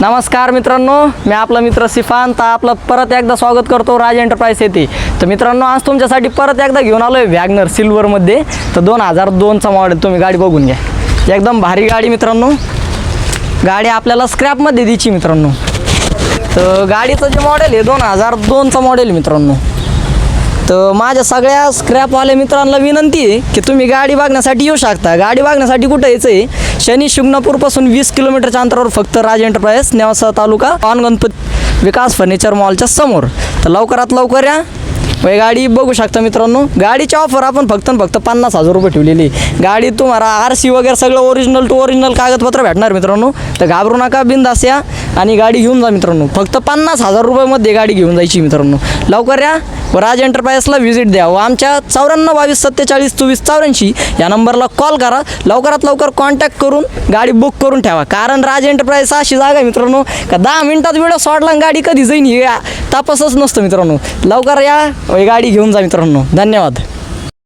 नमस्कार मित्रांनो, मी आपला मित्र सिफान. तर आपलं परत एकदा स्वागत करतो राज एंटरप्राइज येथे. तर मित्रांनो, आज तुमच्यासाठी परत एकदा घेऊन आलो आहे वॅगनर सिल्वरमध्ये. तर 2002चा मॉडेल. तुम्ही गाडी बघून घ्या, एकदम भारी गाडी मित्रांनो. गाडी आपल्याला स्क्रॅपमध्ये द्यायची मित्रांनो. तर गाडीचं जे मॉडेल आहे 2002चा मॉडेल मित्रांनो. तर माझ्या सगळ्या स्क्रॅपवाल्या मित्रांना विनंती आहे की तुम्ही गाडी बघण्यासाठी येऊ शकता. गाडी बघण्यासाठी कुठं यायचं आहे? शनी शिंगणापूरपासून 20 किलोमीटरच्या अंतरावर फक्त राज एंटरप्राइज, नेवासा तालुका, पान गणपत विकास फर्निचर मॉलच्या समोर. तर लवकरात लवकर या, गाडी बघू शकता मित्रांनो. गाडीची ऑफर आपण फक्त 50,000 रुपये ठेवलेली. गाडी तुम्हाला RC वगैरे सगळं ओरिजिनल टू ओरिजिनल कागदपत्र भेटणार मित्रांनो. तर घाबरू नका, बिंदास या आणि गाडी घेऊन जा मित्रांनो. फक्त 50,000 रुपयामध्ये गाडी घेऊन जायची मित्रांनो. लवकर या व राज एंटरप्राइजला व्हिजिट द्या व आमच्या 94 22 47 24 84 या नंबरला कॉल करा. लवकरात लवकर कॉन्टॅक्ट करून गाडी बुक करून ठेवा. कारण राज एंटरप्राइज अशी जागा आहे मित्रांनो का 10 मिनिटात व्हिडिओ सोडला गाडी कधी जाईन हे तपासच नसतं मित्रांनो. लवकर या, गाडी घेऊन जा मित्रांनो. धन्यवाद.